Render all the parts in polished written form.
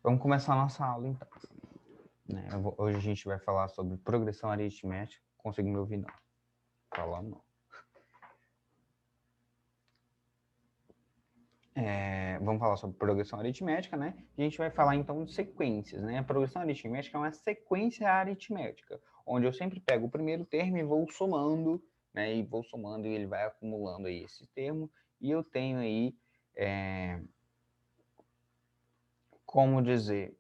Vamos começar a nossa aula, então. Hoje a gente vai falar sobre progressão aritmética. Conseguiu me ouvir, não? Falando, não. Vamos falar sobre progressão aritmética, né? E a gente vai falar, então, de sequências, né? A progressão aritmética é uma sequência aritmética, onde eu sempre pego o primeiro termo e vou somando, né? E vou somando e ele vai acumulando aí esse termo. E eu tenho aí, como dizer...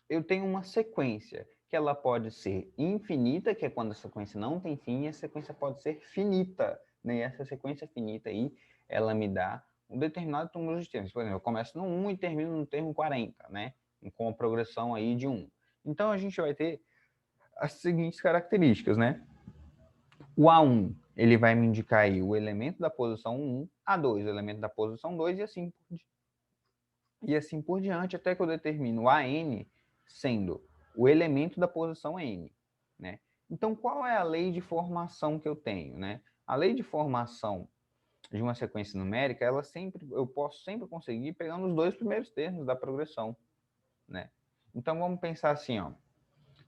Eu tenho uma sequência que ela pode ser infinita, que é quando a sequência não tem fim, e a sequência pode ser finita, né? E essa sequência finita aí, ela me dá um determinado número de termos. Por exemplo, eu começo no 1 e termino no termo 40, né? Com a progressão aí de 1. Então, a gente vai ter as seguintes características, né? O A1, ele vai me indicar aí o elemento da posição 1, A2, o elemento da posição 2, e assim por diante, até que eu determino o AN sendo o elemento da posição N, né? Então, qual é a lei de formação que eu tenho, né? A lei de formação de uma sequência numérica, eu posso sempre conseguir pegando os dois primeiros termos da progressão, né? Então, vamos pensar assim, ó.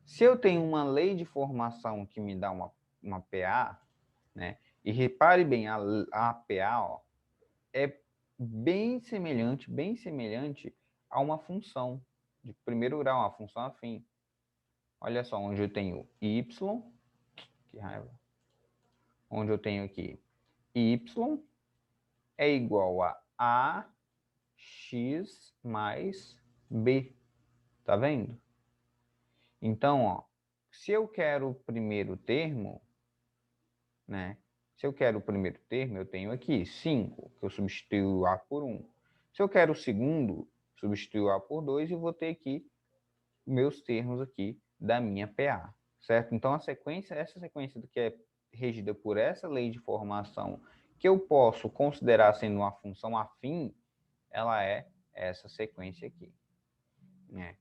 Se eu tenho uma lei de formação que me dá uma PA, né? E repare bem, a PA, ó, é bem semelhante a uma função de primeiro grau, uma função afim. Olha só, onde eu tenho y, que raiva, onde eu tenho aqui y é igual a ax mais b, tá vendo? Então, ó, se eu quero o primeiro termo, né? Se eu quero o primeiro termo, eu tenho aqui 5, que eu substituo a por 1. Se eu quero o segundo, substituo a por 2 e vou ter aqui meus termos aqui da minha PA, certo? Então, essa sequência que é regida por essa lei de formação, que eu posso considerar sendo uma função afim, ela é essa sequência aqui, né?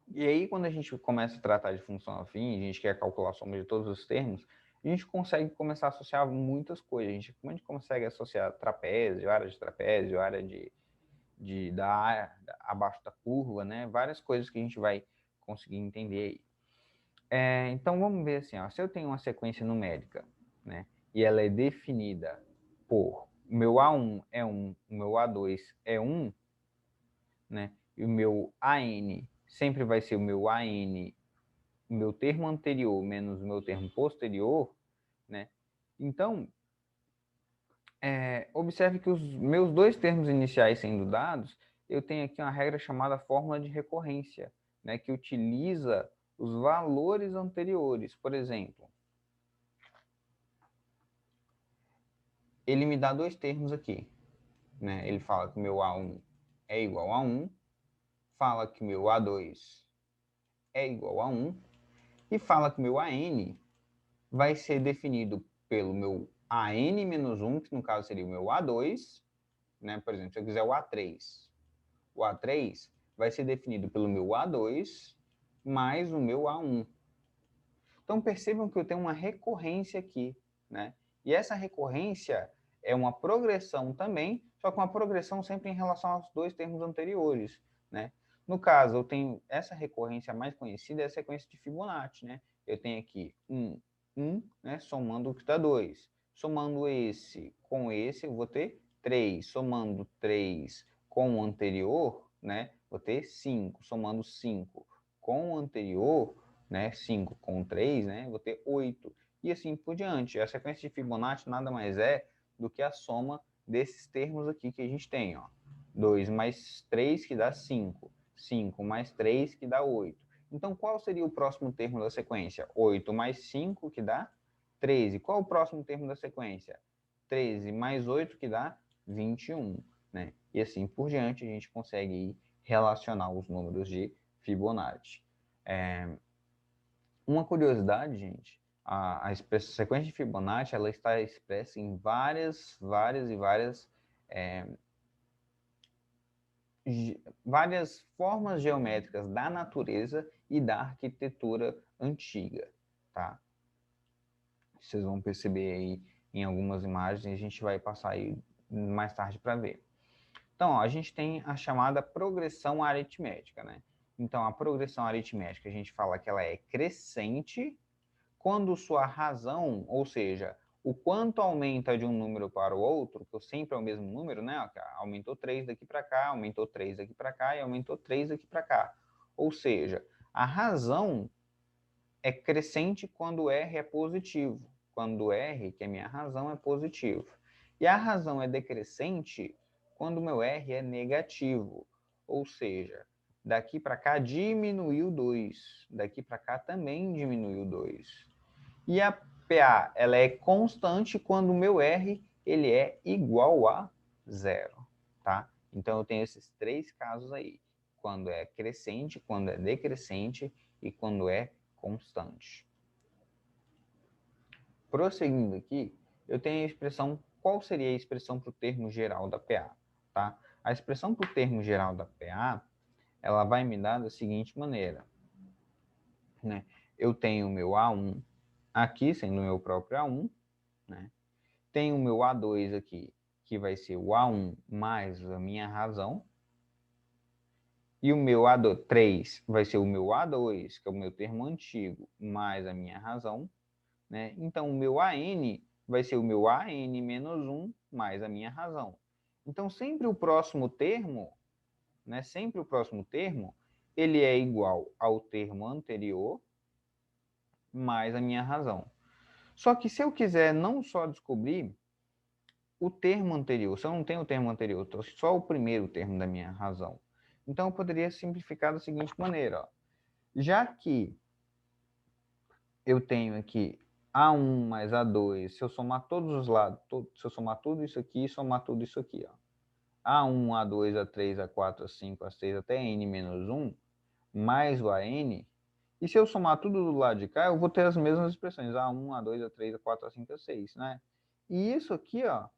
E aí, quando a gente começa a tratar de função afim, a gente quer calcular a soma de todos os termos, a gente consegue começar a associar muitas coisas. A gente consegue associar trapézio, área de trapézio, área da área abaixo da curva, né? Várias coisas que a gente vai conseguir entender aí. Então, vamos ver assim, ó, se eu tenho uma sequência numérica, né? E ela é definida por o meu A1 é 1, o meu A2 é 1, né? E o meu AN sempre vai ser o meu AN, o meu termo anterior menos o meu termo posterior, né? Então, observe que os meus dois termos iniciais sendo dados, eu tenho aqui uma regra chamada fórmula de recorrência, né? Que utiliza os valores anteriores. Por exemplo, ele me dá dois termos aqui, né? Ele fala que o meu A1 é igual a 1, fala que o meu A2 é igual a 1 e fala que o meu AN vai ser definido pelo meu AN menos 1, que no caso seria o meu A2, né? Por exemplo, se eu quiser o A3 vai ser definido pelo meu A2 mais o meu A1. Então percebam que eu tenho uma recorrência aqui, né? E essa recorrência é uma progressão também, só que uma progressão sempre em relação aos dois termos anteriores, né? No caso, eu tenho essa recorrência mais conhecida, é a sequência de Fibonacci, né? Eu tenho aqui 1, né? Somando o que dá 2. Somando esse com esse, eu vou ter 3. Somando 3 com o anterior, né? Vou ter 5. Somando 5 com o anterior, né, 5 com 3, né, vou ter 8. E assim por diante. A sequência de Fibonacci nada mais é do que a soma desses termos aqui que a gente tem. Ó. 2 mais 3 que dá 5. 5 mais 3 que dá 8. Então, qual seria o próximo termo da sequência? 8 mais 5 que dá 13. Qual o próximo termo da sequência? 13 mais 8 que dá 21. Né? E assim por diante, a gente consegue relacionar os números de Fibonacci. Uma curiosidade, gente, a sequência de Fibonacci ela está expressa em várias formas geométricas da natureza e da arquitetura antiga, tá? Vocês vão perceber aí em algumas imagens, a gente vai passar aí mais tarde para ver. Então, ó, a gente tem a chamada progressão aritmética, né? Então, a progressão aritmética, a gente fala que ela é crescente quando sua razão, ou seja, o quanto aumenta de um número para o outro, que sempre é o mesmo número, né? Aumentou 3 daqui para cá, aumentou 3 daqui para cá e aumentou 3 daqui para cá. Ou seja, a razão é crescente quando R é positivo. Quando R, que é minha razão, é positivo. E a razão é decrescente quando meu R é negativo. Ou seja, daqui para cá diminuiu 2. Daqui para cá também diminuiu 2. E a PA, ela é constante quando o meu R ele é igual a zero. Tá? Então, eu tenho esses 3 casos aí. Quando é crescente, quando é decrescente e quando é constante. Prosseguindo aqui, eu tenho a expressão, qual seria a expressão para o termo geral da PA? Tá? A expressão para o termo geral da PA, ela vai me dar da seguinte maneira. Né? Eu tenho o meu A1 aqui, sendo o meu próprio A1. Né? Tenho o meu A2 aqui, que vai ser o A1 mais a minha razão. E o meu A3 vai ser o meu A2, que é o meu termo antigo, mais a minha razão. Né? Então, o meu AN vai ser o meu AN menos 1 mais a minha razão. Então, sempre o próximo termo, né? Sempre o próximo termo, ele é igual ao termo anterior mais a minha razão. Só que se eu quiser não só descobrir o termo anterior, se eu não tenho o termo anterior, então só o primeiro termo da minha razão, então eu poderia simplificar da seguinte maneira. Ó. Já que eu tenho aqui A1 mais A2, se eu somar todos os lados, se eu somar tudo isso aqui e somar tudo isso aqui, ó. A1, A2, A3, A4, A5, A6 até N menos 1, mais o AN, e se eu somar tudo do lado de cá, eu vou ter as mesmas expressões, A1, A2, A3, A4, A5, A6, né? E isso aqui, ó,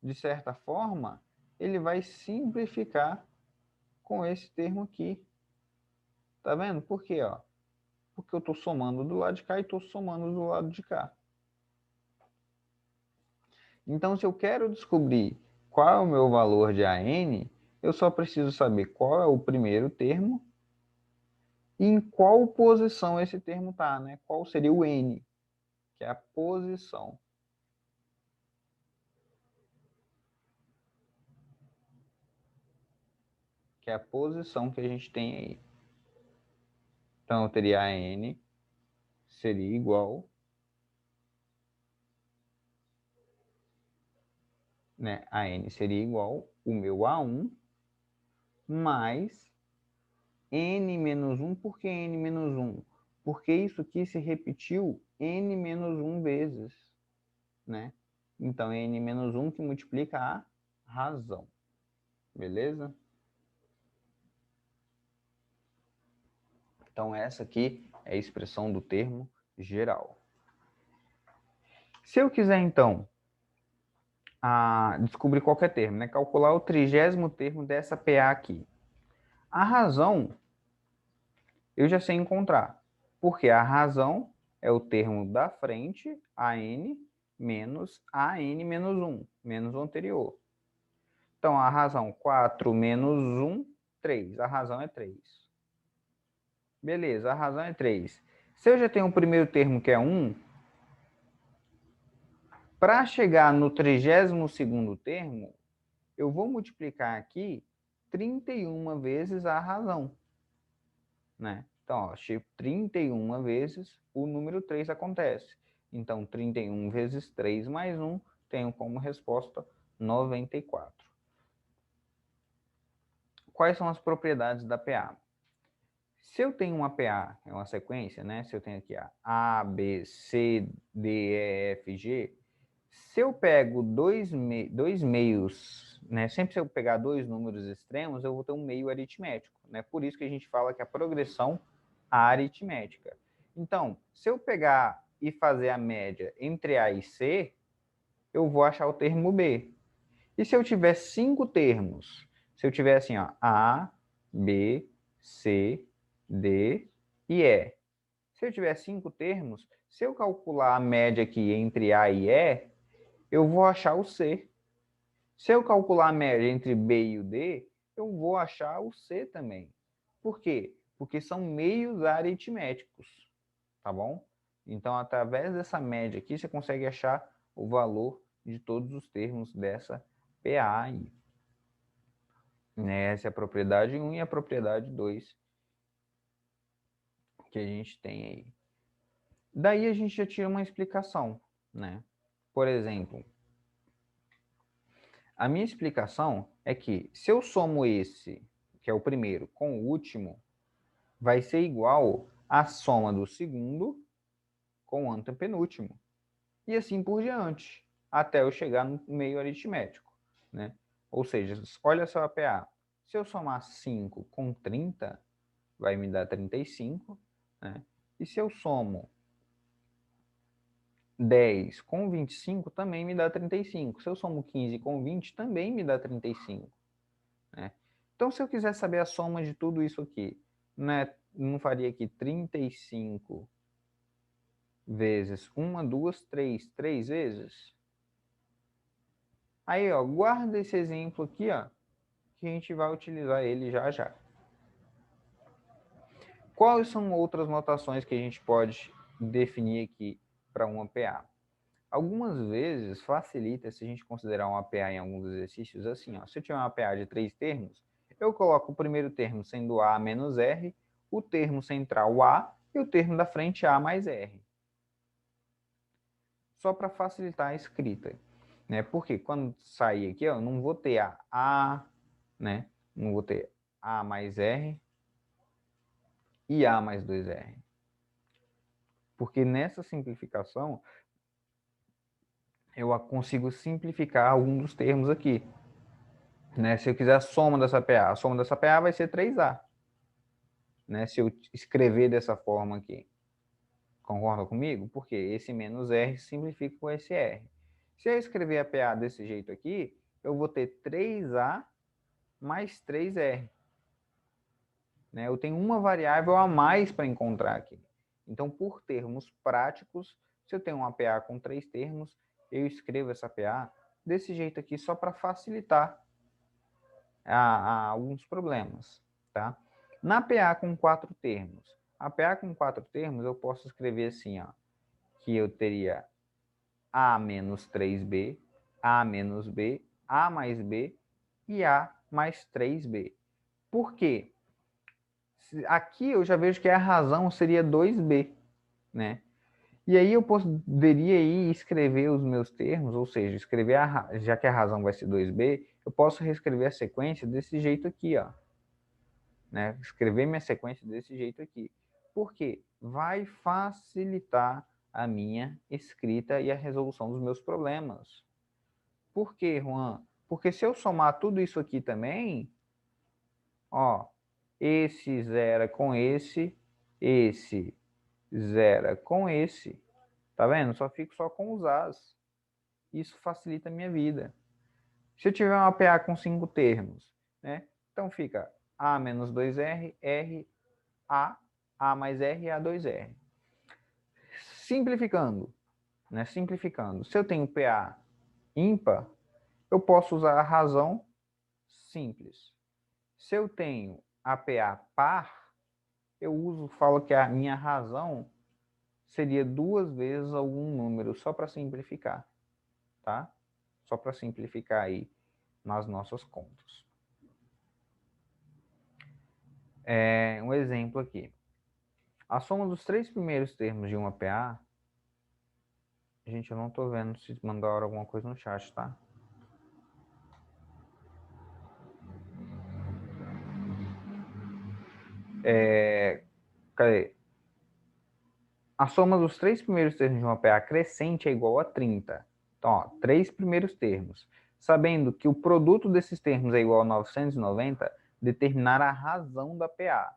de certa forma, ele vai simplificar com esse termo aqui. Tá vendo? Por quê, ó? Porque eu estou somando do lado de cá e estou somando do lado de cá. Então, se eu quero descobrir qual é o meu valor de AN, eu só preciso saber qual é o primeiro termo e em qual posição esse termo está, né? Qual seria o N, que é a posição. Que é a posição que a gente tem aí. Então, eu teria AN seria igual, né? AN seria igual o meu A1 mais N menos 1. Por que N menos 1? Porque isso aqui se repetiu N menos 1 vezes, né? Então, é N menos 1 que multiplica a razão. Beleza? Então, essa aqui é a expressão do termo geral. Se eu quiser, então, descobrir qualquer termo, né? Calcular o 30º termo dessa PA aqui. A razão, eu já sei encontrar. Porque a razão é o termo da frente, AN, menos AN menos 1, menos o anterior. Então, a razão 4 menos 1, 3. A razão é 3. Beleza, a razão é 3. Se eu já tenho o primeiro termo que é 1, para chegar no 32º termo, eu vou multiplicar aqui 31 vezes a razão. Né? Então, ó, 31 vezes o número 3 acontece. Então, 31 vezes 3 mais 1, tenho como resposta 94. Quais são as propriedades da PA? Se eu tenho uma PA, é uma sequência, né? Se eu tenho aqui A, B, C, D, E, F, G, se eu pego dois meios, né? Sempre se eu pegar dois números extremos, eu vou ter um meio aritmético, né? Por isso que a gente fala que a progressão aritmética. Então, se eu pegar e fazer a média entre A e C, eu vou achar o termo B. E se eu tiver 5 termos? Se eu tiver assim, ó, A, B, C, D e E. Se eu tiver 5 termos, se eu calcular a média aqui entre A e E, eu vou achar o C. Se eu calcular a média entre B e o D, eu vou achar o C também. Por quê? Porque são meios aritméticos, tá bom? Então, através dessa média aqui, você consegue achar o valor de todos os termos dessa PA aí. Essa é a propriedade 1 e a propriedade 2 que a gente tem aí. Daí a gente já tira uma explicação, né? Por exemplo, a minha explicação é que se eu somo esse, que é o primeiro, com o último, vai ser igual à soma do segundo com o antepenúltimo. E assim por diante, até eu chegar no meio aritmético, né? Ou seja, olha só a PA. Se eu somar 5 com 30, vai me dar 35, né? E se eu somo 10 com 25, também me dá 35. Se eu somo 15 com 20, também me dá 35. Né? Então, se eu quiser saber a soma de tudo isso aqui, né, não faria aqui 35 vezes 1, 2, 3, 3 vezes? Aí, ó, guarda esse exemplo aqui, ó, que a gente vai utilizar ele já já. Quais são outras notações que a gente pode definir aqui para uma PA? Algumas vezes facilita se a gente considerar uma PA em alguns exercícios assim, ó. Se eu tiver uma PA de 3 termos, eu coloco o primeiro termo sendo A menos R, o termo central A e o termo da frente A mais R. Só para facilitar a escrita, né? Porque quando sair aqui, ó, eu não vou ter A, né? Não vou ter A mais R e A mais 2R. Porque nessa simplificação, eu consigo simplificar algum dos termos aqui. Né? Se eu quiser a soma dessa PA vai ser 3A. Né? Se eu escrever dessa forma aqui. Concorda comigo? Porque esse menos R simplifica com esse R. Se eu escrever a PA desse jeito aqui, eu vou ter 3A mais 3R. Né? Eu tenho uma variável a mais para encontrar aqui. Então, por termos práticos, se eu tenho uma PA com 3 termos, eu escrevo essa PA desse jeito aqui só para facilitar a alguns problemas. Tá? Na PA com 4 termos, a PA com 4 termos eu posso escrever assim, ó, que eu teria A menos 3B, A menos B, A mais B e A mais 3B. Por quê? Aqui eu já vejo que a razão seria 2B, né? E aí eu poderia ir escrever os meus termos, ou seja, escrever já que a razão vai ser 2B, eu posso reescrever a sequência desse jeito aqui, ó. Né? Escrever minha sequência desse jeito aqui. Por quê? Vai facilitar a minha escrita e a resolução dos meus problemas. Por quê, Juan? Porque se eu somar tudo isso aqui também, ó, esse zera com esse zera com esse. Tá vendo? Só fico só com os As. Isso facilita a minha vida. Se eu tiver uma PA com 5 termos, né? Então fica A menos 2R, R, A mais R e A2R. Simplificando, né? Simplificando. Se eu tenho PA ímpar, eu posso usar a razão simples. Se eu tenho a PA par, eu falo que a minha razão seria 2 vezes algum número, só para simplificar, tá? Só para simplificar aí nas nossas contas. Um exemplo aqui. A soma dos 3 primeiros termos de uma PA... Gente, eu não tô vendo se mandaram alguma coisa no chat, tá? Cadê? A soma dos 3 primeiros termos de uma PA crescente é igual a 30. Então, ó, 3 primeiros termos. Sabendo que o produto desses termos é igual a 990, determinar a razão da PA.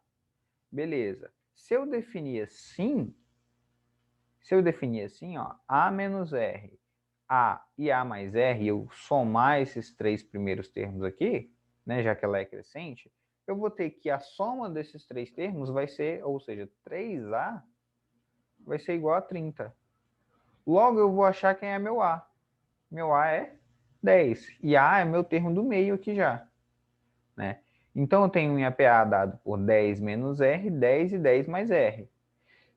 Beleza. Se eu definir assim, ó, A menos R, A e A mais R, eu somar esses 3 primeiros termos aqui, né, já que ela é crescente, eu vou ter que a soma desses 3 termos vai ser, ou seja, 3A vai ser igual a 30. Logo, eu vou achar quem é meu A. Meu A é 10. E A é meu termo do meio aqui já, né? Então, eu tenho um IAPA dado por 10 menos R, 10 e 10 mais R.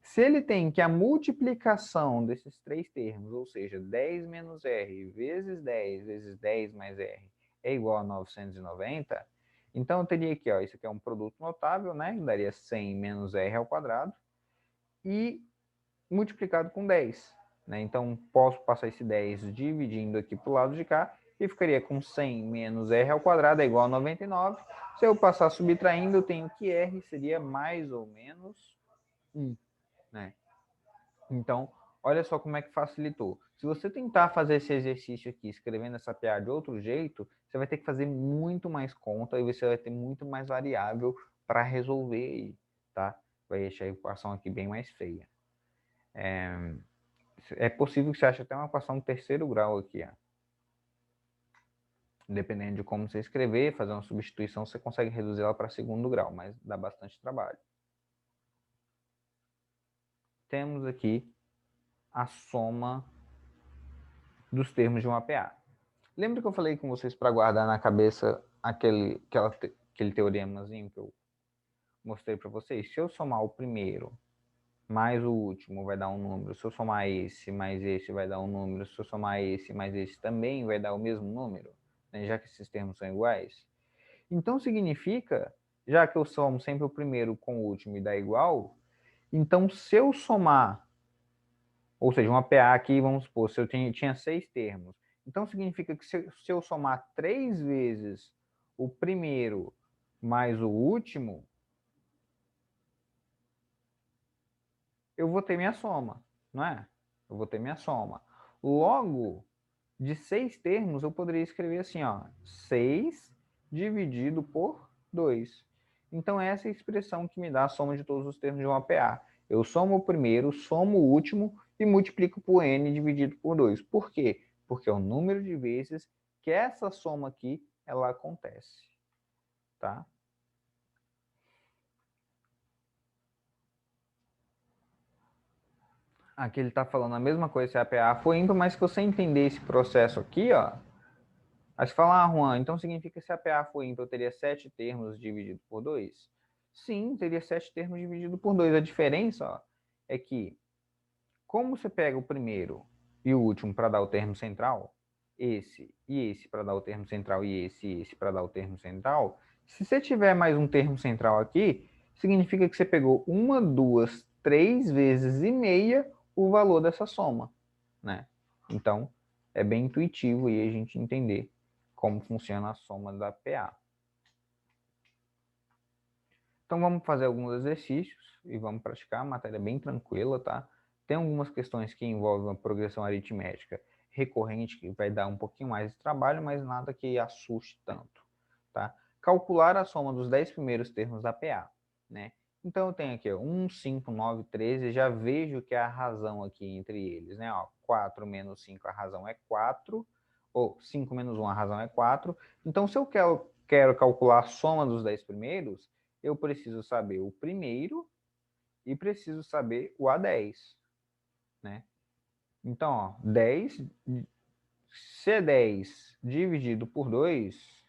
Se ele tem que a multiplicação desses três termos, ou seja, 10 menos R vezes 10 mais R é igual a 990, então eu teria aqui, ó, isso aqui é um produto notável, né? Daria 100 menos R ao quadrado e multiplicado com 10. Né? Então, posso passar esse 10 dividindo aqui para o lado de cá e ficaria com 100 menos R ao quadrado é igual a 99. Se eu passar subtraindo, eu tenho que R seria mais ou menos 1. Né? Então, olha só como é que facilitou. Se você tentar fazer esse exercício aqui, escrevendo essa piada de outro jeito, você vai ter que fazer muito mais conta e você vai ter muito mais variável para resolver aí, tá? Vai deixar a equação aqui bem mais feia. É possível que você ache até uma equação de terceiro grau aqui, ó. Dependendo de como você escrever, fazer uma substituição, você consegue reduzir ela para segundo grau, mas dá bastante trabalho. Temos aqui a soma dos termos de um APA. Lembra que eu falei com vocês para guardar na cabeça aquele teoremazinho que eu mostrei para vocês? Se eu somar o primeiro mais o último vai dar um número, se eu somar esse mais esse vai dar um número, se eu somar esse mais esse também vai dar o mesmo número, né? Já que esses termos são iguais. Então significa, já que eu somo sempre o primeiro com o último e dá igual, então se eu somar, ou seja, uma PA aqui, vamos supor, se eu tinha 6 termos, então significa que se eu somar 3 vezes o primeiro mais o último, eu vou ter minha soma, não é? Eu vou ter minha soma. Logo, de 6 termos, eu poderia escrever assim, ó, 6 dividido por 2. Então, essa é a expressão que me dá a soma de todos os termos de uma PA. Eu somo o primeiro, somo o último e multiplico por n dividido por 2. Por quê? Porque é o número de vezes que essa soma aqui, ela acontece. Tá? Aqui ele está falando a mesma coisa se a PA for ímpar, mas se você entender esse processo aqui, ó, aí você fala, ah, Juan, então significa que se a PA for ímpar, eu teria 7 termos dividido por 2? Sim, teria 7 termos dividido por 2. A diferença, ó, é que, como você pega o primeiro e o último para dar o termo central, esse e esse para dar o termo central e esse para dar o termo central, se você tiver mais um termo central aqui, significa que você pegou uma, duas, 3 vezes e meia o valor dessa soma, né? Então, é bem intuitivo aí a gente entender como funciona a soma da PA. Então vamos fazer alguns exercícios e vamos praticar, a matéria é bem tranquila, tá? Tem algumas questões que envolvem uma progressão aritmética recorrente, que vai dar um pouquinho mais de trabalho, mas nada que assuste tanto, tá? Calcular a soma dos 10 primeiros termos da PA, né? Então eu tenho aqui 1, 5, 9, 13, já vejo que a razão aqui entre eles, né? Ó, 4 menos 5, a razão é 4, ou 5 menos 1, a razão é 4. Então se eu quero calcular a soma dos 10 primeiros, eu preciso saber o primeiro e preciso saber o A10, né? Então, ó, 10, C10 dividido por 2,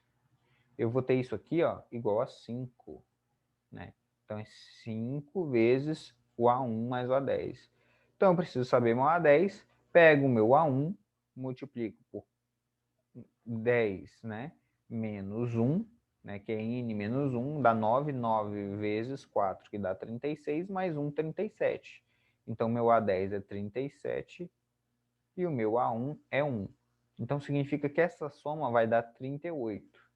eu vou ter isso aqui, ó, igual a 5, né? Então, é 5 vezes o A1 mais o A10. Então, eu preciso saber meu A10, pego o meu A1, multiplico por 10, né? Menos 1, né? Que é n menos 1, dá 9, 9 vezes 4, que dá 36, mais 1, 37. Então, meu A10 é 37 e o meu A1 é 1. Então, significa que essa soma vai dar 38.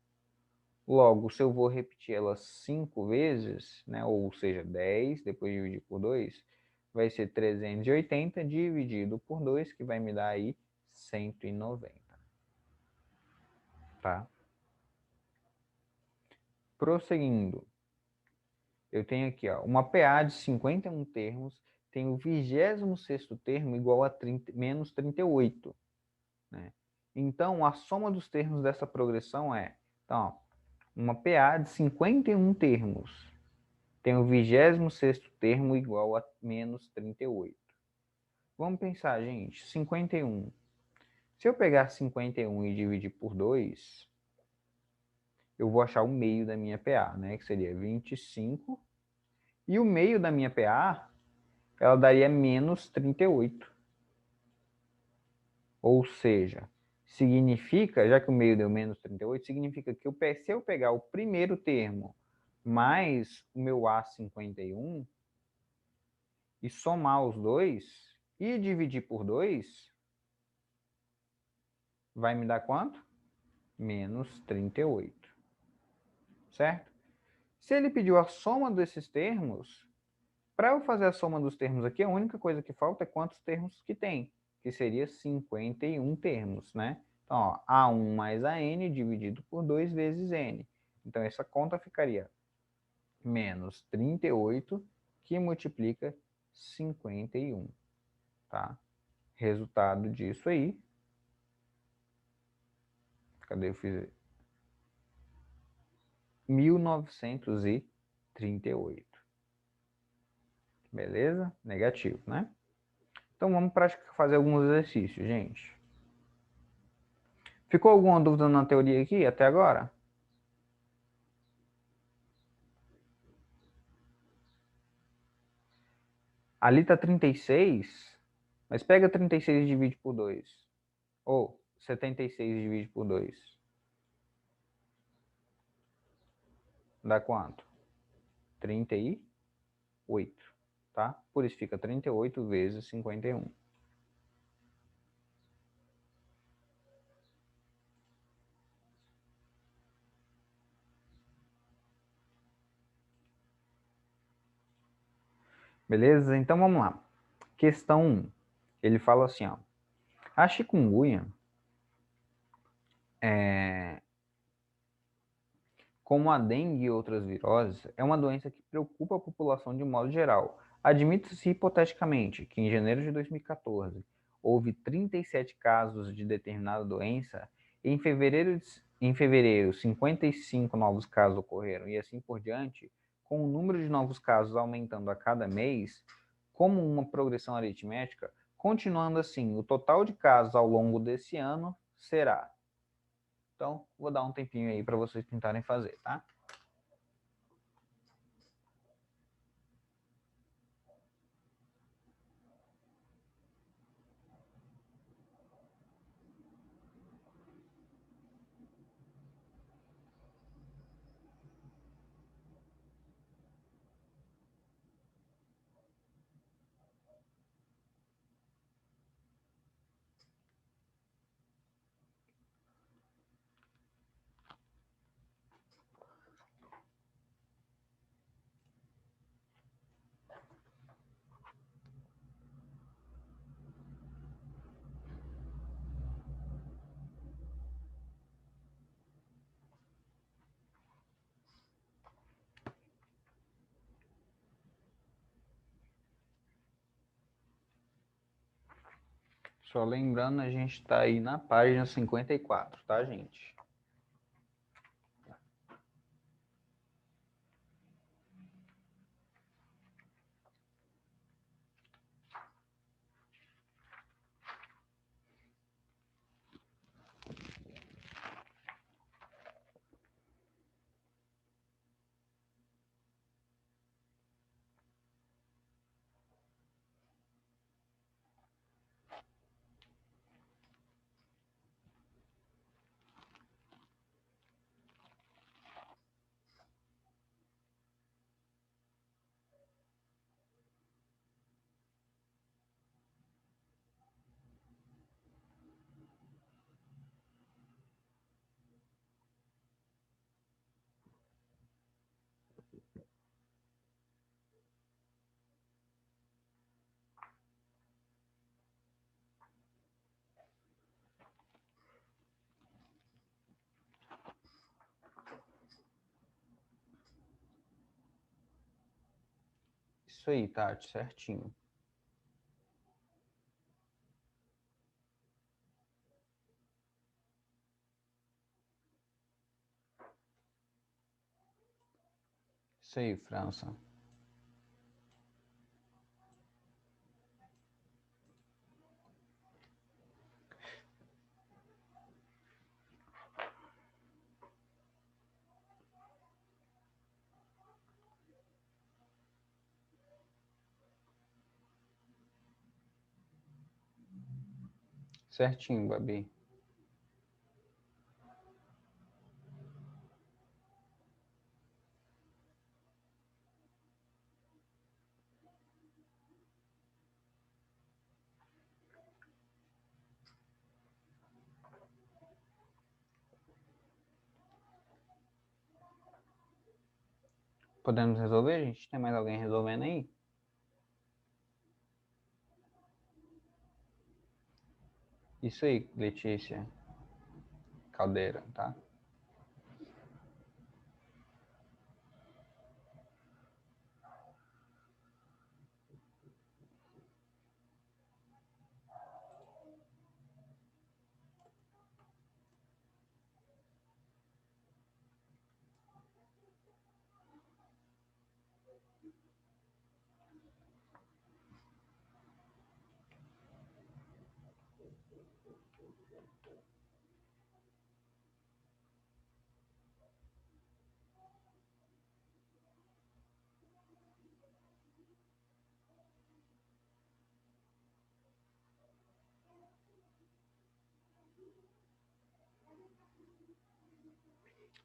Logo, se eu vou repetir ela 5 vezes, né? Ou seja, 10, depois dividir por 2, vai ser 380 dividido por 2, que vai me dar aí 190. Tá? Prosseguindo, eu tenho aqui ó, uma PA de 51 termos, tem o 26º termo igual a 30, menos 38. Né? Então, a soma dos termos dessa progressão é, então, ó, uma PA de 51 termos, tem o 26º termo igual a menos 38. Vamos pensar, gente, 51. Se eu pegar 51 e dividir por 2, eu vou achar o meio da minha PA, né? Que seria 25. E o meio da minha PA, ela daria menos 38. Ou seja, significa, já que o meio deu menos 38, significa que se eu pegar o primeiro termo mais o meu A51 e somar os dois e dividir por 2, vai me dar quanto? Menos 38. Certo? Se ele pediu a soma desses termos, para eu fazer a soma dos termos aqui, a única coisa que falta é quantos termos que tem, que seria 51 termos, né? Então, ó, A1 mais AN dividido por 2 vezes N. Então, essa conta ficaria menos 38, que multiplica 51, tá? Resultado disso aí, cadê eu fiz? 1938. Beleza? Negativo, né? Então vamos fazer alguns exercícios, gente. Ficou alguma dúvida na teoria aqui até agora? Ali está 36, mas pega 36 e divide por 2. Ou 76 e divide por 2. Dá quanto? 38, tá? Por isso fica 38 vezes 51. Beleza? Então vamos lá. Questão 1. Ele fala assim, ó. A chikungunya como a dengue e outras viroses, é uma doença que preocupa a população de modo geral. Admite-se hipoteticamente que em janeiro de 2014 houve 37 casos de determinada doença e em fevereiro 55 novos casos ocorreram e assim por diante, com o número de novos casos aumentando a cada mês, como uma progressão aritmética, continuando assim, o total de casos ao longo desse ano será. Então, vou dar um tempinho aí para vocês tentarem fazer, tá? Só lembrando, a gente está aí na página 54, tá, gente? Isso aí, Tati, certinho. Isso aí, França. Certinho, Babi. Podemos resolver, gente? Tem mais alguém resolvendo aí? Isso aí, Letícia Caldeira, tá?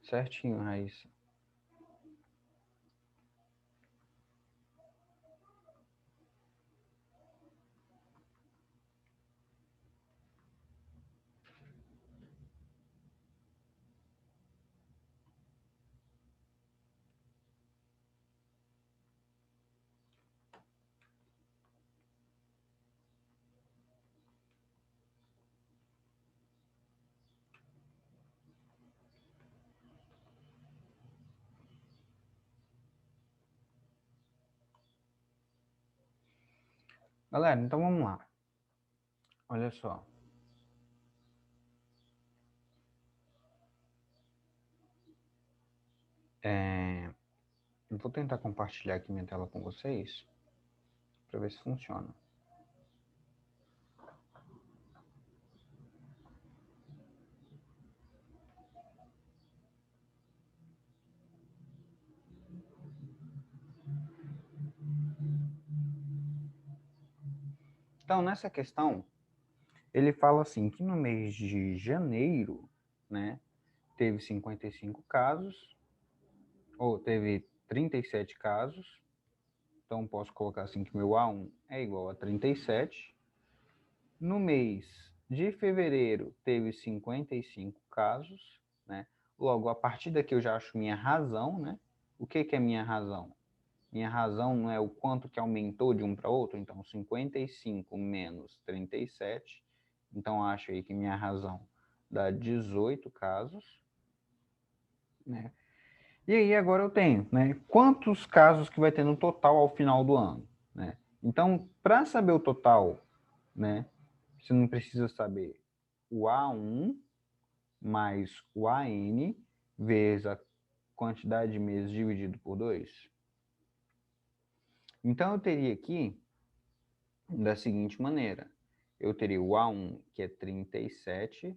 Certinho, Raíssa. Galera, então vamos lá. Olha só. Eu vou tentar compartilhar aqui minha tela com vocês para ver se funciona. Então, nessa questão, ele fala assim que no mês de janeiro, né, teve 55 casos, ou teve 37 casos. Então, posso colocar assim que meu A1 é igual a 37. No mês de fevereiro, teve 55 casos, né? Logo, a partir daqui eu já acho minha razão, né? O que é minha razão? Minha razão não é o quanto que aumentou de um para outro, então 55 menos 37. Então, acho aí que minha razão dá 18 casos, né? E aí agora eu tenho, né, quantos casos que vai ter no total ao final do ano, né? Então, para saber o total, né, você não precisa saber o A1 mais o AN vezes a quantidade de meses dividido por 2. Então, eu teria aqui da seguinte maneira. Eu teria o A1, que é 37,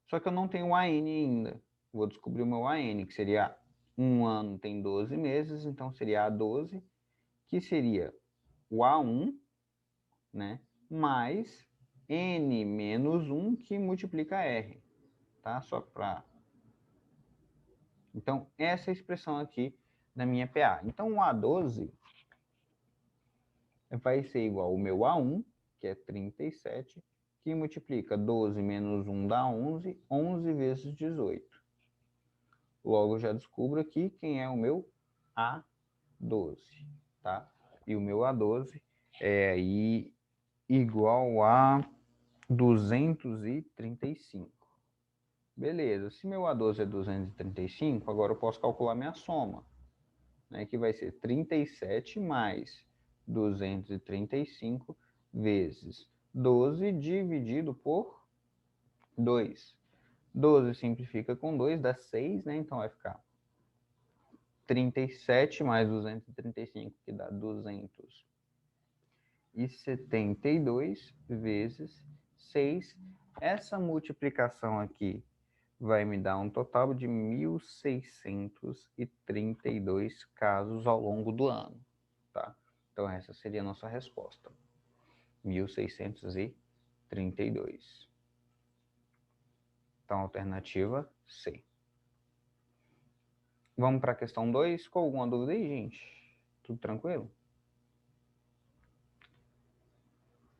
só que eu não tenho o AN ainda. Vou descobrir o meu AN, que seria um ano tem 12 meses, então seria A12, que seria o A1, né, mais N menos 1, que multiplica R, tá? Só para... Então, essa é a expressão aqui da minha PA. Então, o A12 vai ser igual ao meu A1, que é 37, que multiplica 12 menos 1 dá 11, 11 vezes 18. Logo, eu já descubro aqui quem é o meu A12, tá? E o meu A12 é aí igual a 235. Beleza, se meu A12 é 235, agora eu posso calcular minha soma, né, que vai ser 37 mais 235 vezes 12 dividido por 2. 12 simplifica com 2, dá 6, né? Então vai ficar 37 mais 235, que dá 272 vezes 6. Essa multiplicação aqui vai me dar um total de 1.632 casos ao longo do ano, tá? Então essa seria a nossa resposta, 1.632. 32. Então, alternativa C. Vamos para a questão 2. Com alguma dúvida aí, gente? Tudo tranquilo?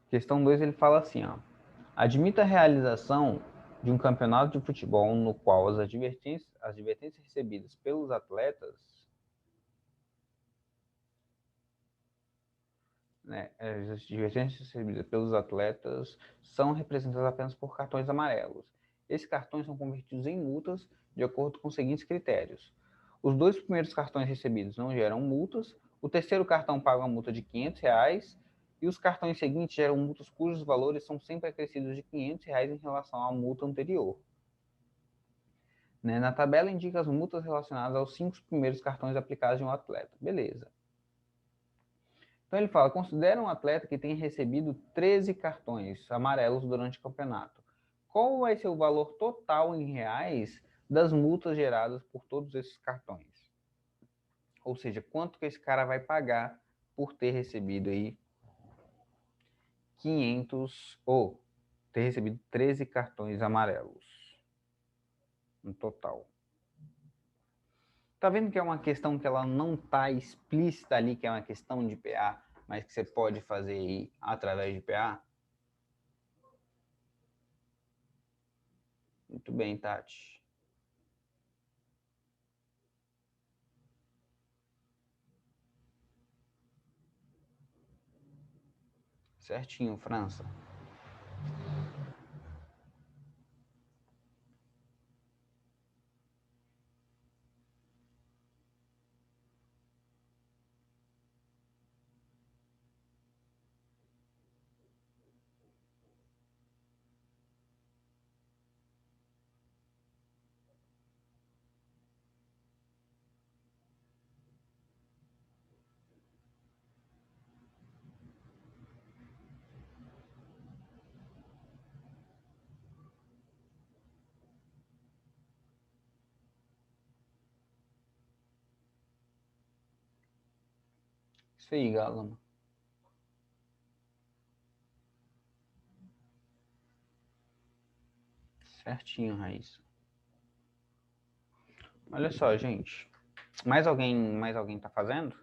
Questão 2, ele fala assim, ó. Admita a realização de um campeonato de futebol no qual as advertências recebidas pelos atletas, né, as advertências recebidas pelos atletas são representadas apenas por cartões amarelos. Esses cartões são convertidos em multas de acordo com os seguintes critérios. Os 2 primeiros cartões recebidos não geram multas, o terceiro cartão paga uma multa de R$500 e os cartões seguintes geram multas cujos valores são sempre acrescidos de R$500 em relação à multa anterior. Né? Na tabela indica as multas relacionadas aos 5 primeiros cartões aplicados de um atleta. Beleza. Então ele fala, considera um atleta que tenha recebido 13 cartões amarelos durante o campeonato. Qual vai ser o valor total em reais das multas geradas por todos esses cartões? Ou seja, quanto que esse cara vai pagar por ter recebido aí 500 ou ter recebido 13 cartões amarelos no total. Tá vendo que é uma questão que ela não tá explícita ali, que é uma questão de PA, mas que você pode fazer aí através de PA? Muito bem, Tati. Certinho, França. Isso aí, Galama. Certinho, Raíssa. Olha só, gente. Mais alguém tá fazendo?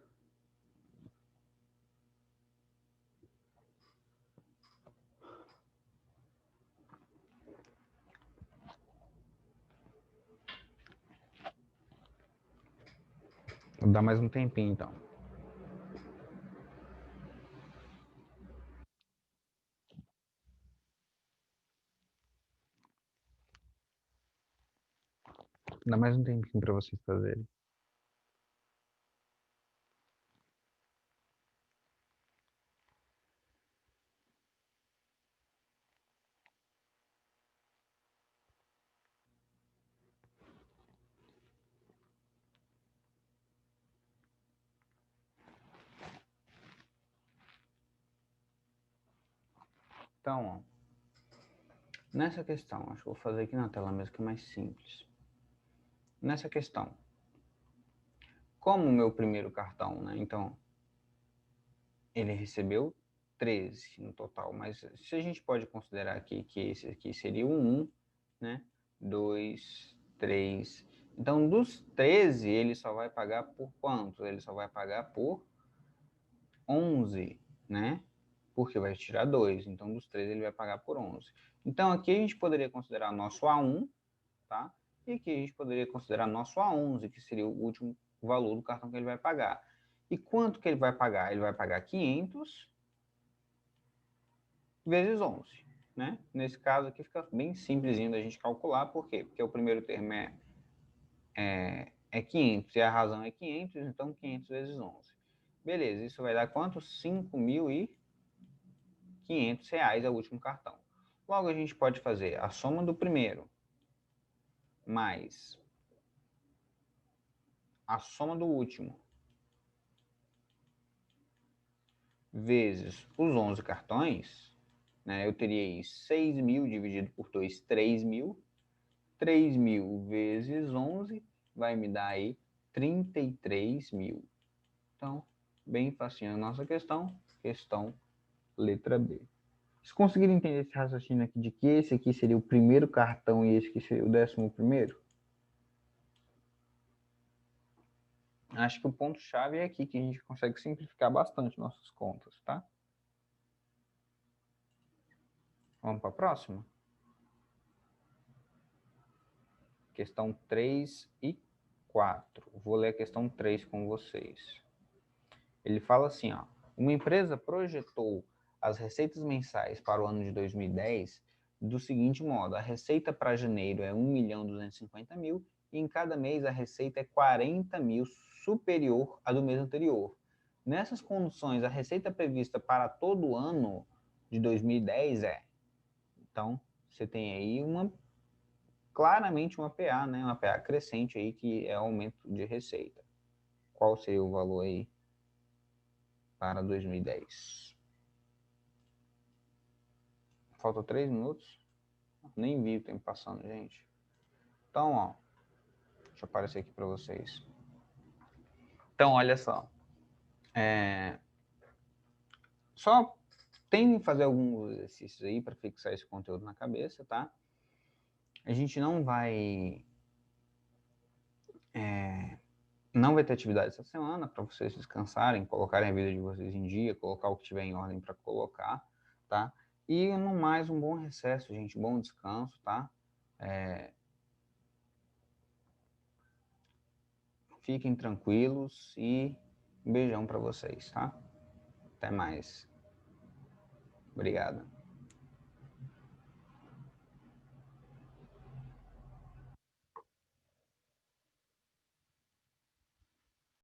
Vou dar mais um tempinho, então. Vou dar mais um tempinho para vocês fazerem. Então, ó, nessa questão, acho que vou fazer aqui na tela mesmo, que é mais simples. Nessa questão, como o meu primeiro cartão, né? Então, ele recebeu 13 no total, mas se a gente pode considerar aqui que esse aqui seria o 1, né? 2, 3. Então, dos 13, ele só vai pagar por quanto? Ele só vai pagar por 11, né? Porque vai tirar 2. Então, dos 13, ele vai pagar por 11. Então, aqui a gente poderia considerar nosso A1, tá? E aqui a gente poderia considerar nosso A11, que seria o último valor do cartão que ele vai pagar. E quanto que ele vai pagar? Ele vai pagar 500 vezes 11, né? Nesse caso aqui fica bem simplesinho da gente calcular. Por quê? Porque o primeiro termo é 500 e a razão é 500, então 500 vezes 11. Beleza, isso vai dar quanto? R$5.500 é o último cartão. Logo, a gente pode fazer a soma do primeiro mais a soma do último vezes os 11 cartões, né? Eu teria aí 6.000 dividido por 2, 3.000. 3.000 vezes 11 vai me dar aí 33.000. Então, bem facinho a nossa questão. Questão letra B. Vocês conseguiram entender esse raciocínio aqui de que esse aqui seria o primeiro cartão e esse aqui seria o 11º? Acho que o ponto-chave é aqui que a gente consegue simplificar bastante nossas contas, tá? Vamos para a próxima? Questão 3 e 4. Vou ler a questão 3 com vocês. Ele fala assim, ó. Uma empresa projetou as receitas mensais para o ano de 2010 do seguinte modo. A receita para janeiro é 1.250.000 e em cada mês a receita é 40.000 superior à do mês anterior. Nessas condições, a receita prevista para todo o ano de 2010 é... Então, você tem aí claramente uma PA, né? Uma PA crescente aí, que é aumento de receita. Qual seria o valor aí para 2010? Faltam 3 minutos. Nem vi o tempo passando, gente. Então, ó, deixa eu aparecer aqui para vocês. Então, olha só. Só tentem fazer alguns exercícios aí para fixar esse conteúdo na cabeça, tá? A gente não vai ter atividade essa semana para vocês descansarem, colocarem a vida de vocês em dia, colocar o que tiver em ordem para colocar, tá? E no mais, um bom recesso, gente, bom descanso, tá? Fiquem tranquilos e um beijão para vocês, tá? Até mais. Obrigado.